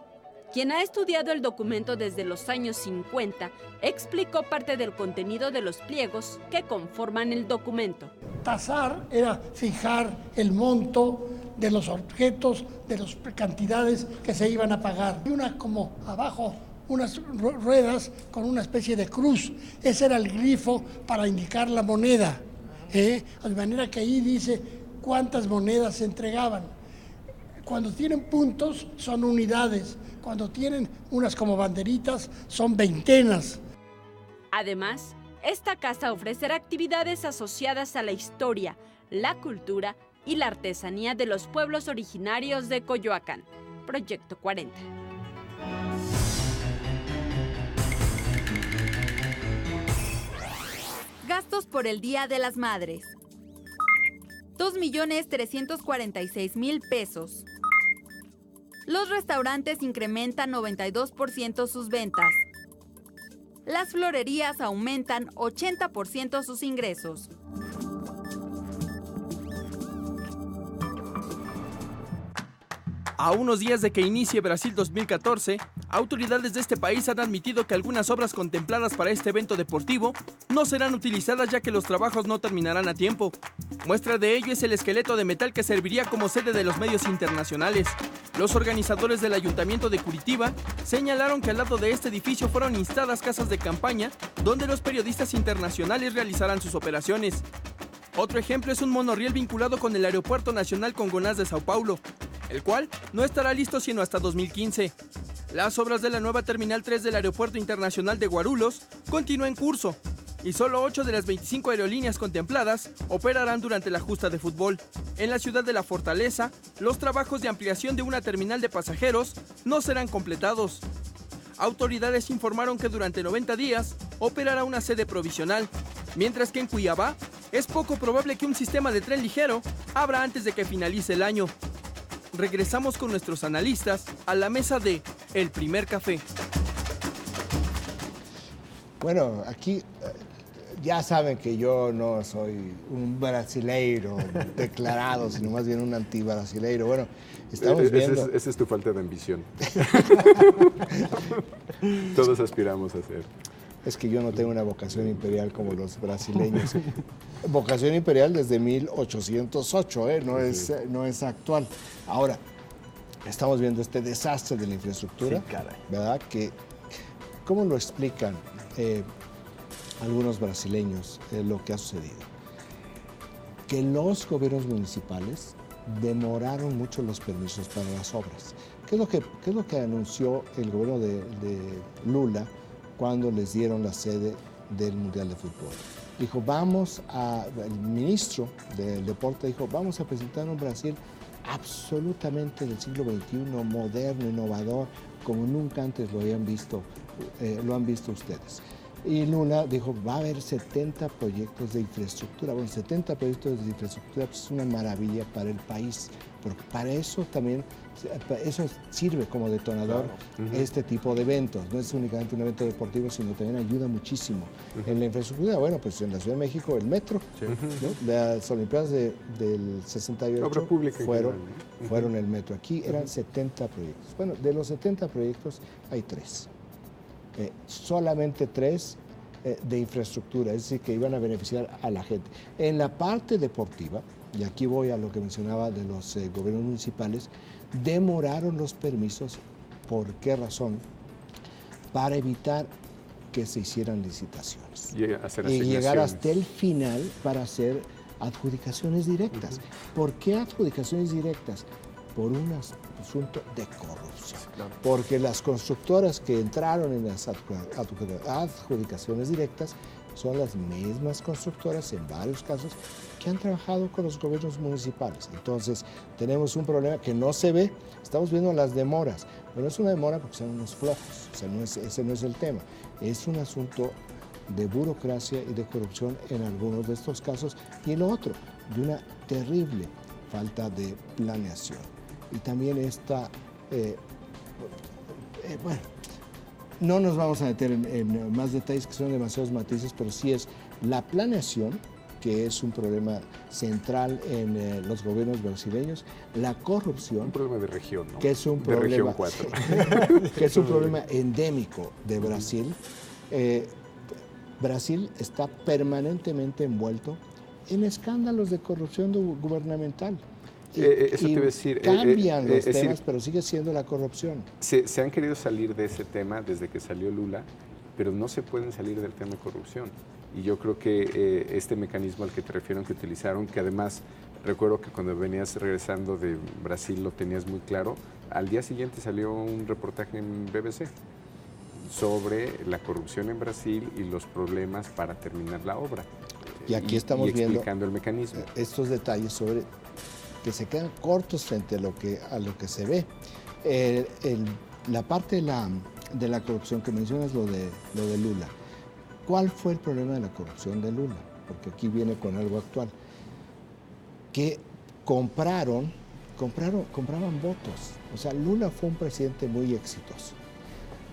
quien ha estudiado el documento desde los años 50, explicó parte del contenido de los pliegos que conforman el documento. Tasar era fijar el monto de los objetos, de las cantidades que se iban a pagar. Y como abajo, unas ruedas con una especie de cruz. Ese era el grifo para indicar la moneda. De manera que ahí dice cuántas monedas se entregaban. Cuando tienen puntos son unidades, cuando tienen unas como banderitas son veintenas. Además, esta casa ofrecerá actividades asociadas a la historia, la cultura y la artesanía de los pueblos originarios de Coyoacán. Proyecto 40. Gastos por el Día de las Madres. 2.346.000 pesos. Los restaurantes incrementan 92% sus ventas. Las florerías aumentan 80% sus ingresos. A unos días de que inicie Brasil 2014, autoridades de este país han admitido que algunas obras contempladas para este evento deportivo no serán utilizadas ya que los trabajos no terminarán a tiempo. Muestra de ello es el esqueleto de metal que serviría como sede de los medios internacionales. Los organizadores del Ayuntamiento de Curitiba señalaron que al lado de este edificio fueron instaladas casas de campaña donde los periodistas internacionales realizarán sus operaciones. Otro ejemplo es un monorriel vinculado con el Aeropuerto Nacional Congonhas de Sao Paulo, el cual no estará listo sino hasta 2015. Las obras de la nueva Terminal 3 del Aeropuerto Internacional de Guarulhos continúan en curso y solo 8 de las 25 aerolíneas contempladas operarán durante la justa de fútbol. En la ciudad de La Fortaleza, los trabajos de ampliación de una terminal de pasajeros no serán completados. Autoridades informaron que durante 90 días operará una sede provisional, mientras que en Cuiabá es poco probable que un sistema de tren ligero abra antes de que finalice el año. Regresamos con nuestros analistas a la mesa de El Primer Café. Bueno, aquí ya saben que yo no soy un brasileiro declarado, sino más bien un antibrasileiro. Bueno, estamos viendo... Esa es tu falta de ambición. Todos aspiramos a ser. Es que yo no tengo una vocación imperial como los brasileños. Vocación imperial desde 1808, no es actual. Ahora, estamos viendo este desastre de la infraestructura, sí, ¿verdad? ¿Cómo lo explican algunos brasileños lo que ha sucedido? Que los gobiernos municipales demoraron mucho los permisos para las obras. ¿Qué es lo que anunció el gobierno de Lula cuando les dieron la sede del Mundial de Fútbol? Dijo, el ministro del deporte dijo, vamos a presentar un Brasil absolutamente del siglo XXI, moderno, innovador, como nunca antes lo han visto ustedes. Y Lula dijo, va a haber 70 proyectos de infraestructura. Bueno, 70 proyectos de infraestructura pues, es una maravilla para el país, porque para eso también, eso sirve como detonador este tipo de eventos. No es únicamente un evento deportivo, sino también ayuda muchísimo. En la infraestructura, bueno, pues en la Ciudad de México el metro, ¿no? Las Olimpiadas del 68 fueron el metro. Aquí eran 70 proyectos. Bueno, de los 70 proyectos hay 3. Solamente 3 de infraestructura, es decir, que iban a beneficiar a la gente. En la parte deportiva, y aquí voy a lo que mencionaba de los gobiernos municipales, demoraron los permisos. ¿Por qué razón? Para evitar que se hicieran licitaciones y llegar hasta el final para hacer adjudicaciones directas. ¿Por qué adjudicaciones directas? Por un asunto de corrupción. Porque las constructoras que entraron en las adjudicaciones directas son las mismas constructoras, en varios casos, que han trabajado con los gobiernos municipales. Entonces, tenemos un problema que no se ve. Estamos viendo las demoras, pero no es una demora porque son unos flojos. O sea, ese no es el tema. Es un asunto de burocracia y de corrupción en algunos de estos casos. Y lo otro, de una terrible falta de planeación. Y también bueno, no nos vamos a meter en más detalles que son demasiados matices, pero sí es la planeación, que es un problema central en los gobiernos brasileños, la corrupción. Un problema de región, ¿no? Que es un de problema, región 4. que es un problema endémico de Brasil. Brasil está permanentemente envuelto en escándalos de corrupción gubernamental. Eso te iba a decir. Cambian los temas, pero sigue siendo la corrupción. Se han querido salir de ese tema desde que salió Lula, pero no se pueden salir del tema de corrupción. Y yo creo que este mecanismo al que te refiero que utilizaron, que además recuerdo que cuando venías regresando de Brasil lo tenías muy claro, al día siguiente salió un reportaje en BBC sobre la corrupción en Brasil y los problemas para terminar la obra. Y aquí estamos viendo el mecanismo. Estos detalles sobre que se quedan cortos frente a lo que se ve. La parte de la corrupción que mencionas, lo de Lula. ¿Cuál fue el problema de la corrupción de Lula? Porque aquí viene con algo actual. Que compraban votos. O sea, Lula fue un presidente muy exitoso.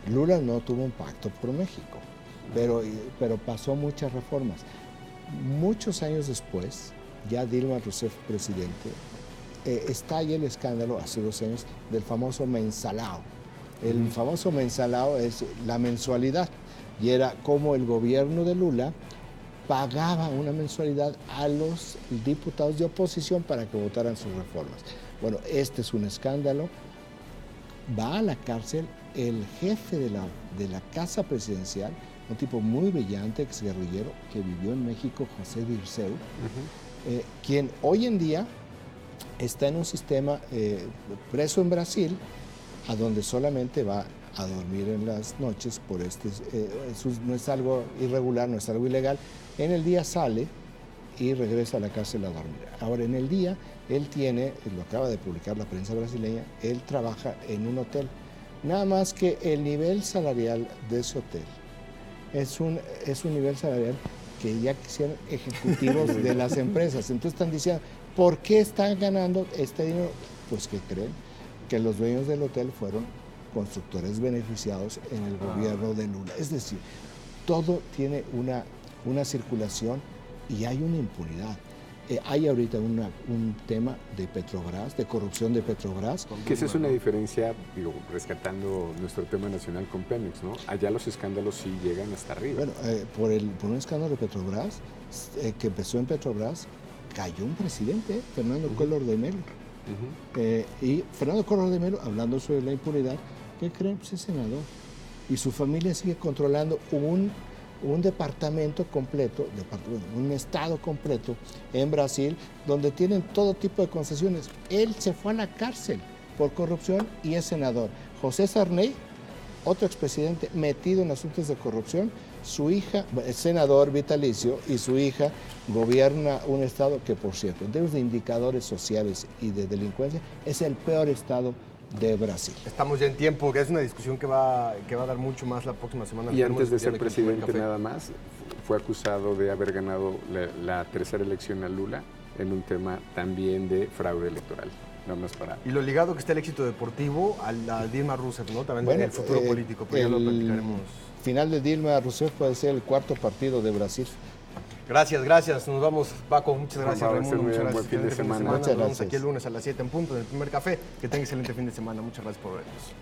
Lula no tuvo un pacto por México, pero pasó muchas reformas. Muchos años después, ya Dilma Rousseff presidente, estalla el escándalo hace 2 años del famoso mensalao. El famoso mensalao es la mensualidad, y era como el gobierno de Lula pagaba una mensualidad a los diputados de oposición para que votaran sus reformas. Bueno, este es un escándalo. Va a la cárcel el jefe de la Casa Presidencial, un tipo muy brillante, exguerrillero, que vivió en México, José Dirceu, quien hoy en día está en un sistema preso en Brasil, a donde solamente va a dormir en las noches por no es algo irregular, no es algo ilegal. En el día sale y regresa a la cárcel a dormir. Ahora, en el día, él lo acaba de publicar la prensa brasileña, él trabaja en un hotel. Nada más que el nivel salarial de ese hotel es un nivel salarial que ya quisieran ejecutivos de las empresas. Entonces están diciendo, ¿por qué están ganando este dinero? Pues que creen que los dueños del hotel fueron constructores beneficiados en el gobierno de Lula. Es decir, todo tiene una circulación y hay una impunidad. Hay ahorita un tema de Petrobras, de corrupción de Petrobras. Que esa es una diferencia, rescatando nuestro tema nacional con Pemex, ¿no? Allá los escándalos sí llegan hasta arriba. Bueno, por un escándalo de Petrobras, que empezó en Petrobras, cayó un presidente, Fernando Collor de Mello. Y Fernando Collor de Mello, hablando sobre la impunidad, ¿qué creen? Pues es senador. Y su familia sigue controlando un departamento completo, un estado completo en Brasil, donde tienen todo tipo de concesiones. Él se fue a la cárcel por corrupción y es senador. José Sarney, otro expresidente metido en asuntos de corrupción, su hija, es senador vitalicio, y su hija gobierna un estado que, por cierto, en términos de indicadores sociales y de delincuencia, es el peor estado de Brasil. Estamos ya en tiempo, que es una discusión que va a dar mucho más la próxima semana. Y antes de ser presidente nada más, fue acusado de haber ganado la tercera elección a Lula en un tema también de fraude electoral. Nada más para... Y lo ligado que está el éxito deportivo a la Dilma Rousseff, ¿no? También el futuro político, pero ya lo platicaremos. Final de Dilma Rousseff puede ser el cuarto partido de Brasil. Gracias. Nos vamos, Paco. Muchas gracias, Raimundo. Muchas gracias. Buen fin de semana. Nos vemos aquí el lunes a las 7 en punto en el primer café. Que tenga excelente fin de semana. Muchas gracias por vernos.